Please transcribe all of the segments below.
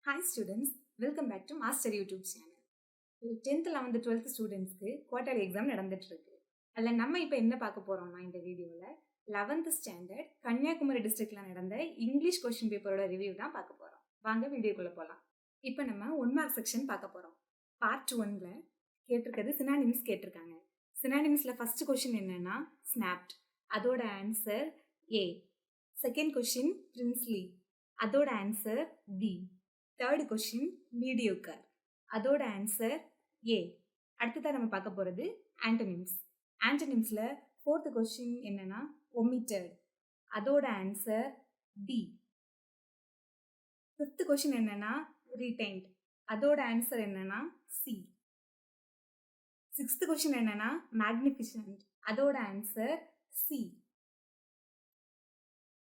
Hi students, welcome back to Master YouTube channel. 10th 11th 12th ஸ்டூடெண்ட்ஸ்க்கு quarterly exam நடந்துட்டு இருக்கு. அதில் நம்ம இப்போ என்ன பார்க்க போறோம்னா இந்த வீடியோவில் 11th ஸ்டாண்டர்ட் கன்னியாகுமரி டிஸ்ட்ரிக்ட்ல நடந்த இங்கிலீஷ் கொஸ்டின் பேப்பரோட ரிவ்யூ தான் பார்க்க போறோம். வாங்க வீடியோக்குள்ள போகலாம். இப்போ நம்ம 1 மார்க் செக்ஷன் பார்க்க போறோம். பார்ட் 1ல கேட்டிருக்கிறது சினானிம்ஸ் கேட்டிருக்காங்க. சினானிம்ஸ்ல ஃபர்ஸ்ட் கொஸ்டின் என்னன்னா ஸ்னாப்ட், அதோட answer A. Second question princely, அதோட answer B. Third question mediocre, அதோட ஆன்சர் ஏ. அடுத்ததான் நம்ம பார்க்க போகிறது ஆண்டனிம்ஸ். ஆண்டனிம்ஸில் ஃபோர்த் கொஸ்டின் என்னன்னா ஒமிட்டட், அதோட ஆன்சர் டி. ஃபிஃப்த் கொஸ்டின் என்னன்னா ரீடைன்ட், அதோட ஆன்சர் என்னன்னா சி. சிக்ஸ்த் கொஸ்டின் என்னன்னா மேக்னிஃபிஷன்ட், அதோட answer C.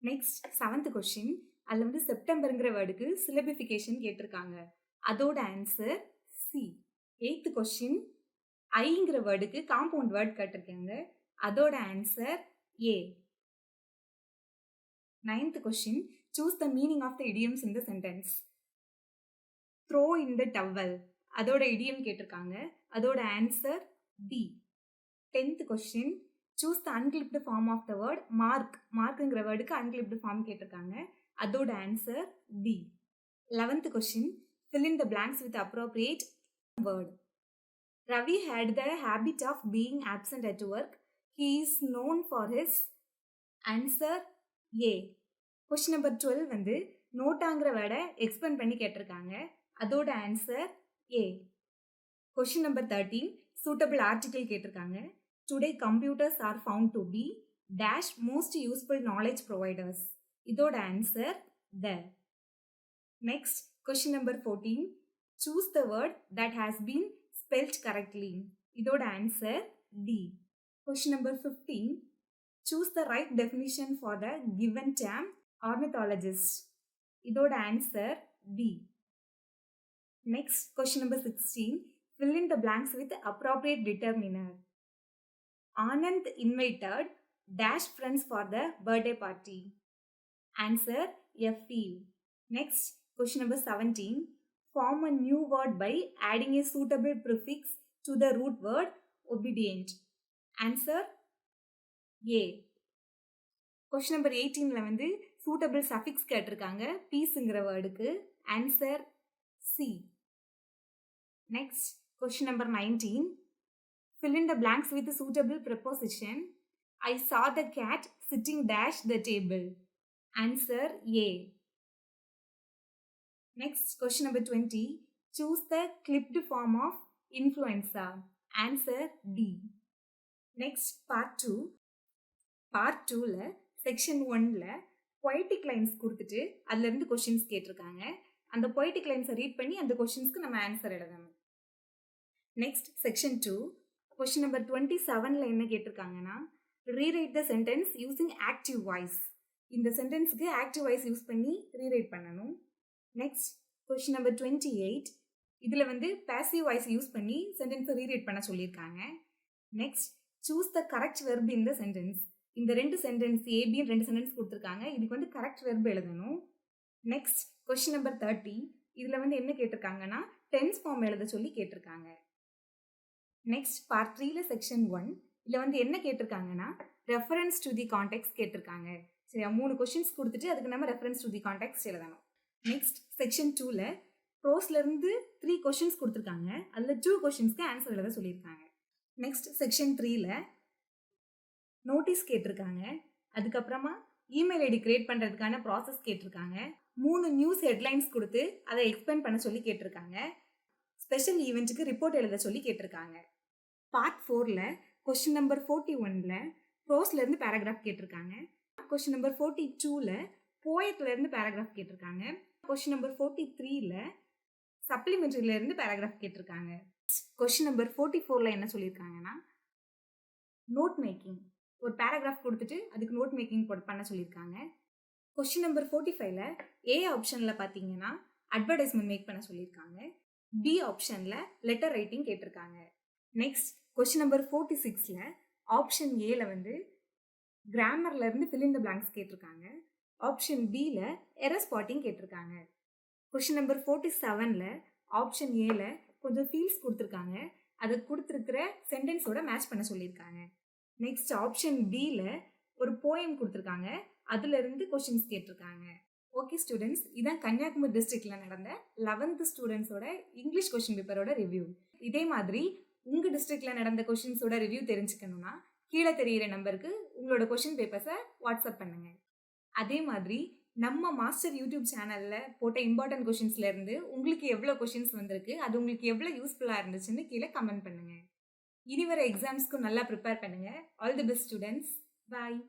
Next seventh question, அதில் வந்து செப்டம்பருங்கிற வேர்டுக்கு சிலபிஃபிகேஷன் கேட்டிருக்காங்க, அதோட ஆன்சர் சி. எய்த் கொஸ்டின் ஐங்கிற வேர்டுக்கு காம்பவுண்ட் வேர்ட் கேட்டிருக்காங்க, அதோட answer A. Ninth question choose the meaning of the idioms in the sentence. Throw in the towel, அதோட இடியம் கேட்டிருக்காங்க, அதோட answer D. Tenth question choose the unclipped form of the word mark. மார்க்குங்கிற வேர்டுக்கு unclipped form கேட்டிருக்காங்க, அதோட answer D. 11th question fill in the blanks with appropriate word. Ravi had the habit of being absent at work. He is known for his answer A. Question number 12 வந்து நோட்டாங்கிற வேர்டை expand பண்ணி கேட்டிருக்காங்க, அதோட answer A. Question number 13 suitable article கேட்டிருக்காங்க. Today computers are found to be dash most useful knowledge providers, இதோட answer the. Next question number 14 choose the word that has been spelt correctly, இதோட answer D. Question number 15 choose the right definition for the given term ornithologist, இதோட answer D. Next question number 16 fill in the blanks with appropriate determiner. Anand invited dash friends for the birthday party, answer FE. Next question number 17 form a new word by adding a suitable prefix to the root word obedient, answer A. question number 18ல வந்து suitable suffix கேட்டிருக்காங்க பீஸ்ங்கிற வேர்டுக்கு, answer C. next question number 19 fill in the blanks with a suitable preposition. I saw the cat sitting dash the table, answer A. Next question number 20 choose the clipped form of influenza, answer D. Next part 2. part 2ல section 1ல poetic lines கொடுத்துட்டு அதுல இருந்து questions கேட்டிருக்காங்க. அந்த poetic lines read பண்ணி அந்த questionஸ்க்கு நம்ம answer எழுதணும். Next section 2 question number 27ல என்ன கேட்டிருக்காங்கன்னா rewrite the sentence using active voice. இந்த சென்டென்ஸ்க்கு ஆக்டிவ் வாய்ஸ் யூஸ் பண்ணி ரீரைட் பண்ணணும். நெக்ஸ்ட் கொஸ்டின் நம்பர் 28 இதில் வந்து பேசிவ் வாய்ஸ் யூஸ் பண்ணி சென்டென்ஸை ரீரைட் பண்ண சொல்லியிருக்காங்க. Next choose the correct verb in the sentence. இந்த ரெண்டு சென்டென்ஸ் ஏபின்னு ரெண்டு சென்டென்ஸ் கொடுத்துருக்காங்க, இதுக்கு வந்து கரெக்ட் வெர்ப் எழுதணும். நெக்ஸ்ட் கொஸ்டின் நம்பர் 30 இதில் வந்து என்ன கேட்டிருக்காங்கன்னா டென்ஸ் ஃபார்ம் எழுத சொல்லி கேட்டிருக்காங்க. நெக்ஸ்ட் பார்ட் 3ல செக்ஷன் 1 இதில் வந்து என்ன கேட்டிருக்காங்கன்னா ரெஃபரன்ஸ் டு தி கான்டெக்ஸ்ட் கேட்டிருக்காங்க. சரியா, 3 கொஸ்டின்ஸ் கொடுத்துட்டு அதுக்கு நம்ம ரெஃபரன்ஸ் டு தி கான்டெக்ஸ்ட் எழுதணும். நெக்ஸ்ட் செக்ஷன் 2ல ப்ரோஸ்லேருந்து 3 கொஸ்டின்ஸ் கொடுத்துருக்காங்க, அதில் 2 கொஸ்டின்ஸ்க்கு ஆன்சர் எழுத சொல்லியிருக்காங்க. நெக்ஸ்ட் செக்ஷன் 3ல நோட்டீஸ் கேட்டிருக்காங்க, அதுக்கப்புறமா இமெயில் ஐடி கிரியேட் பண்ணுறதுக்கான ப்ராசஸ் கேட்டிருக்காங்க, 3 நியூஸ் ஹெட்லைன்ஸ் கொடுத்து அதை எக்ஸ்பிளைன் பண்ண சொல்லி கேட்டிருக்காங்க, ஸ்பெஷல் ஈவெண்ட்டுக்கு ரிப்போர்ட் எழுத சொல்லி கேட்டிருக்காங்க. பார்ட் 4ல கொஸ்டின் நம்பர் 41ல ப்ரோஸ்லேருந்து பேராகிராஃப் கேட்டிருக்காங்க. கொஸ்டின் நம்பர் 42ல போயத்துலேருந்து பேராகிராஃப் கேட்டிருக்காங்க. கொஸ்டின் நம்பர் 43ல சப்ளிமெண்ட்ரியிலேருந்து பேராகிராஃப் கேட்டிருக்காங்க. கொஸ்டின் நம்பர் 44ல என்ன சொல்லியிருக்காங்கன்னா நோட் மேக்கிங், ஒரு பேராகிராஃப் கொடுத்துட்டு அதுக்கு நோட் மேக்கிங் பண்ண சொல்லியிருக்காங்க. கொஸ்டின் நம்பர் 45ல ஏ ஆப்ஷனில் பார்த்தீங்கன்னா அட்வர்டைஸ்மெண்ட் மேக் பண்ண சொல்லியிருக்காங்க, பி ஆப்ஷனில் லெட்டர் ரைட்டிங் கேட்டிருக்காங்க. நெக்ஸ்ட் கொஸ்டின் நம்பர் 46ல ஆப்ஷன் ஏல வந்து கிராமர்ல இருந்து fill in the blanks கேட்டிருக்காங்க, ஆப்ஷன் பில எரர் ஸ்பாட்டிங் கேட்டிருக்காங்க. கொஷின் நம்பர் 47ல ஆப்ஷன் ஏல கொஞ்சம் ஃபீல்ஸ் கொடுத்துருக்காங்க. அதை கொடுத்துருக்கிற சென்டென்ஸோட மேட்ச் பண்ண சொல்லியிருக்காங்க. நெக்ஸ்ட் ஆப்ஷன் டில ஒரு போயம் கொடுத்துருக்காங்க. அதுல இருந்து கொஷின்ஸ் கேட்டிருக்காங்க. ஓகே ஸ்டூடெண்ட்ஸ், இதான் கன்னியாகுமரி டிஸ்ட்ரிக்ட்ல நடந்த 11th ஸ்டூடெண்ட்ஸோட இங்கிலீஷ் கொஷின் பேப்பரோட ரிவ்யூ. இதே மாதிரி உங்க டிஸ்ட்ரிக்ட்ல நடந்த கொஷின்ஸோட ரிவ்யூ தெரிஞ்சுக்கணும்னா கீழே தெரியிற நம்பருக்கு உங்களோட கொஷின் பேப்பர்ஸை வாட்ஸ்அப் பண்ணுங்க. அதே மாதிரி நம்ம மாஸ்டர் யூடியூப் சேனல்ல போட்ட இம்பார்ட்டன்ட் கொஷின்ஸ்ல இருந்து உங்களுக்கு எவ்வளோ கொஷின்ஸ் வந்திருக்கு, அது உங்களுக்கு எவ்வளோ யூஸ்ஃபுல்லா இருந்துச்சுன்னு கீழே கமெண்ட் பண்ணுங்க. இனி வர எக்ஸாம்ஸ்க்கு நல்லா ப்ரிப்பேர் பண்ணுங்க. All the best students. Bye.